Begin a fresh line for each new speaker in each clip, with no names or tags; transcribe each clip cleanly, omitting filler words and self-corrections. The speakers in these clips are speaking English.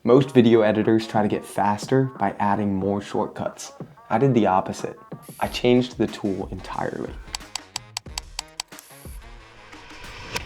Most video editors try to get faster by adding more shortcuts. I did the opposite. I changed the tool entirely.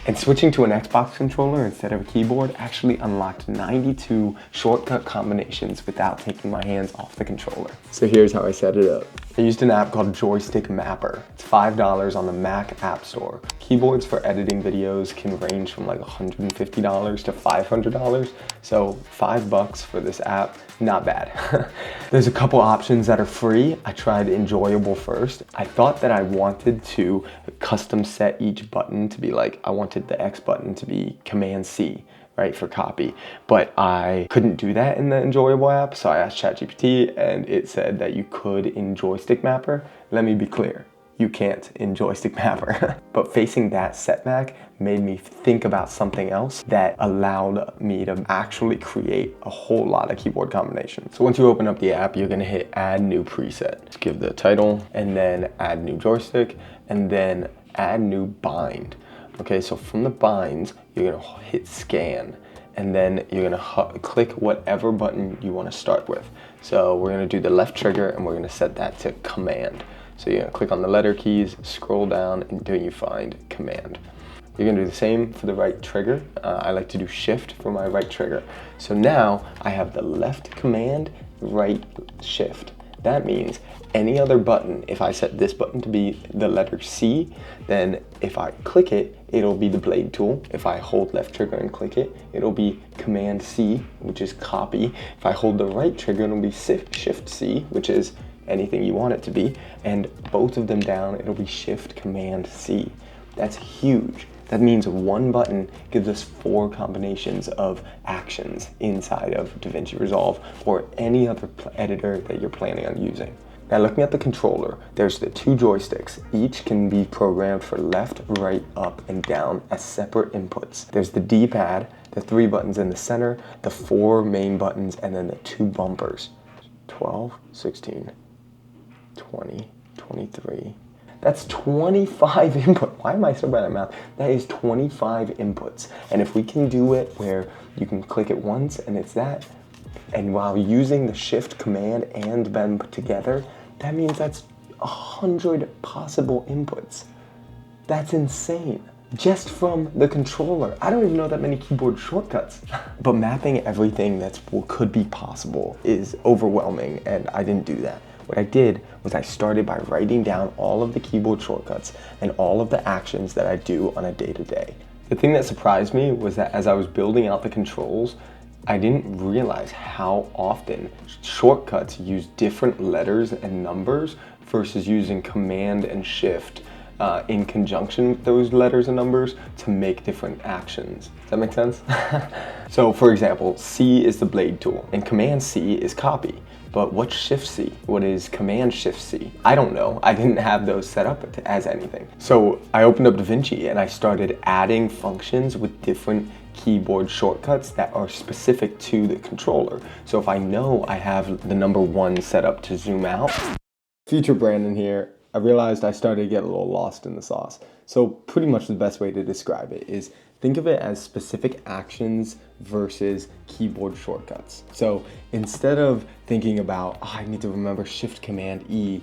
And switching to an Xbox controller instead of a keyboard actually unlocked 92 shortcut combinations without taking my hands off the controller. So here's how I set it up. I used an app called Joystick Mapper. It's $5 on the Mac App Store. Keyboards for editing videos can range from like $150 to $500. So $5 for this app, not bad. There's a couple options that are free. I tried Enjoyable first. I thought that I wanted to custom set each button to be like, I wanted the X button to be Command C, right, for copy. But I couldn't do that in the Enjoyable app, so I asked ChatGPT and it said that you could in Joystick Mapper. Let me be clear, you can't in Joystick Mapper. But facing that setback made me think about something else that allowed me to actually create a whole lot of keyboard combinations. So once you open up the app, you're gonna hit Add New Preset. Just give the title and then Add New Joystick and then Add New Bind. Okay, so from the binds, you're gonna hit Scan and then you're gonna click whatever button you wanna start with. So we're gonna do the left trigger and we're gonna set that to Command. So you're gonna click on the letter keys, scroll down until you find Command. You're gonna do the same for the right trigger. I like to do Shift for my right trigger. So now I have the left command, right shift. That means any other button, if I set this button to be the letter C, then if I click it, it'll be the blade tool. If I hold left trigger and click it, it'll be Command C, which is copy. If I hold the right trigger, it'll be Shift C, which is anything you want it to be. And both of them down, it'll be Shift Command C. That's huge. That means one button gives us 4 combinations of actions inside of DaVinci Resolve or any other editor that you're planning on using. Now looking at the controller, there's the 2 joysticks. Each can be programmed for left, right, up, and down as separate inputs. There's the D-pad, the 3 buttons in the center, the 4 main buttons, and then the 2 bumpers. 12, 16, 20, 23. That's 25 input. Why am I so bad at math? That is 25 inputs. And if we can do it where you can click it once and it's that, and while using the Shift command and them together, that means that's 100 possible inputs. That's insane. Just from the controller. I don't even know that many keyboard shortcuts. But mapping everything that could be possible is overwhelming, and I didn't do that. What I did was I started by writing down all of the keyboard shortcuts and all of the actions that I do on a day-to-day. The thing that surprised me was that as I was building out the controls, I didn't realize how often shortcuts use different letters and numbers versus using Command and Shift in conjunction with those letters and numbers to make different actions. Does that make sense? So for example, C is the blade tool and Command C is copy. But what's Shift C? What is Command Shift C? I don't know. I didn't have those set up as anything. So I opened up DaVinci and I started adding functions with different keyboard shortcuts that are specific to the controller. So if I know I have the number 1 set up to zoom out. Future Brandon here. I realized I started to get a little lost in the sauce. So pretty much the best way to describe it is think of it as specific actions versus keyboard shortcuts. So instead of thinking about, oh, I need to remember Shift Command E,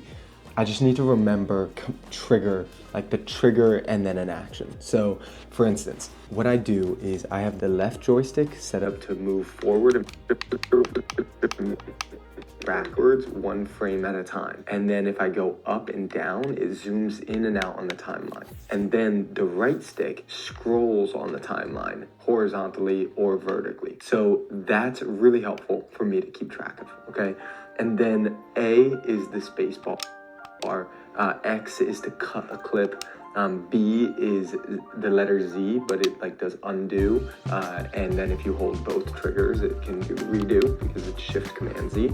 I just need to remember trigger, like the trigger and then an action. So for instance, what I do is I have the left joystick set up to move forward and backwards 1 frame at a time. And then if I go up and down, it zooms in and out on the timeline. And then the right stick scrolls on the timeline horizontally or vertically. So that's really helpful for me to keep track of, okay? And then A is the space bar. X is to cut a clip. B is the letter Z, but it like does undo. And then if you hold both triggers, it can do redo because it's Shift Command Z.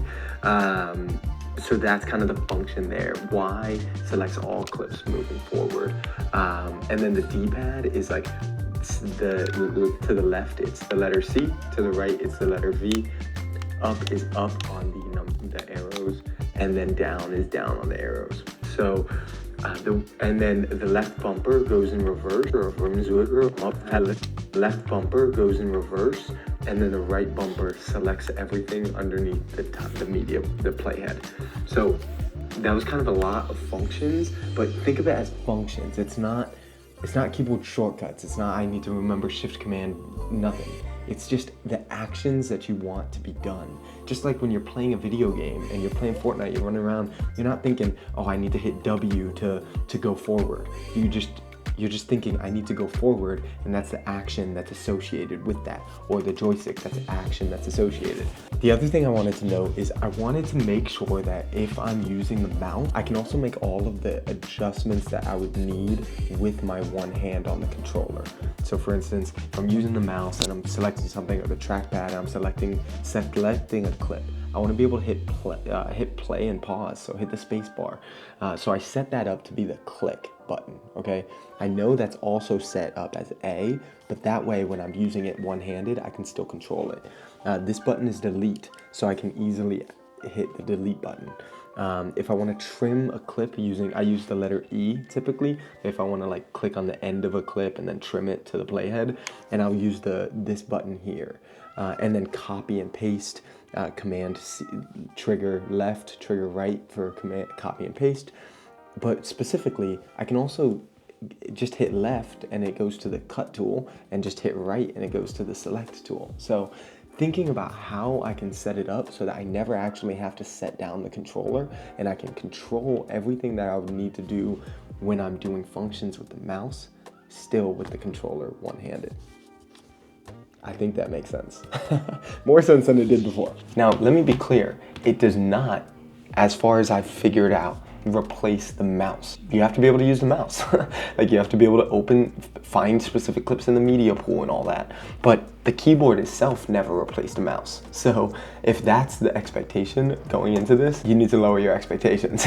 So that's kind of the function there. Y selects all clips moving forward. And then the D-pad is like to the left, it's the letter C. To the right, it's the letter V. Up is up on the arrows, and then down is down on the arrows. So, and then the left bumper goes in reverse, or left bumper goes in reverse, and then the right bumper selects everything underneath the playhead. So that was kind of a lot of functions, but think of it as functions. It's not keyboard shortcuts. It's not I need to remember shift command, nothing. It's just the actions that you want to be done. Just like when you're playing a video game and you're playing Fortnite, you're running around, you're not thinking, oh, I need to hit W to go forward. You're just thinking, I need to go forward, and that's the action that's associated with that, or the joystick, that's the action that's associated. The other thing I wanted to know is I wanted to make sure that if I'm using the mouse, I can also make all of the adjustments that I would need with my one hand on the controller. So for instance, if I'm using the mouse and I'm selecting something, or the trackpad, and I'm selecting a clip, I want to be able to hit play and pause, so hit the space bar. So I set that up to be the click button, okay? I know that's also set up as A, but that way when I'm using it one-handed, I can still control it. This button is delete, so I can easily hit the delete button. If I want to trim a clip I use the letter E typically. If I want to like click on the end of a clip and then trim it to the playhead, and I'll use this button here. And then copy and paste, command C, trigger left, trigger right for command copy and paste. But specifically, I can also just hit left and it goes to the cut tool, and just hit right and it goes to the select tool. So thinking about how I can set it up so that I never actually have to set down the controller, and I can control everything that I would need to do when I'm doing functions with the mouse, still with the controller one-handed. I think that makes sense. More sense than it did before. Now, let me be clear. It does not, as far as I've figured out, replace the mouse. You have to be able to use the mouse. Like you have to be able to find specific clips in the media pool and all that. But the keyboard itself never replaced a mouse. So if that's the expectation going into this, you need to lower your expectations.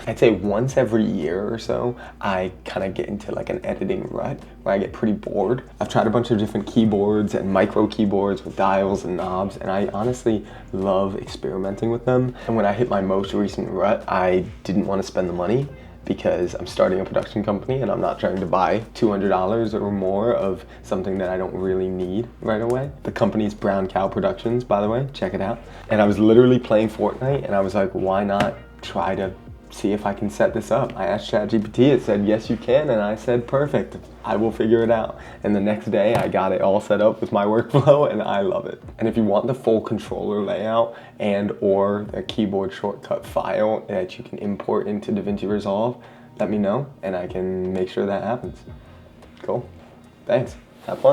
I'd say once every year or so, I kind of get into like an editing rut where I get pretty bored. I've tried a bunch of different keyboards and micro keyboards with dials and knobs, and I honestly love experimenting with them. And when I hit my most recent rut, I didn't want to spend the money, because I'm starting a production company and I'm not trying to buy $200 or more of something that I don't really need right away. The company's Brown Cow Productions, by the way, check it out. And I was literally playing Fortnite and I was like, why not try to see if I can set this up? I asked ChatGPT, it said, yes, you can. And I said, perfect, I will figure it out. And the next day I got it all set up with my workflow and I love it. And if you want the full controller layout and or a keyboard shortcut file that you can import into DaVinci Resolve, let me know and I can make sure that happens. Cool, thanks, have fun.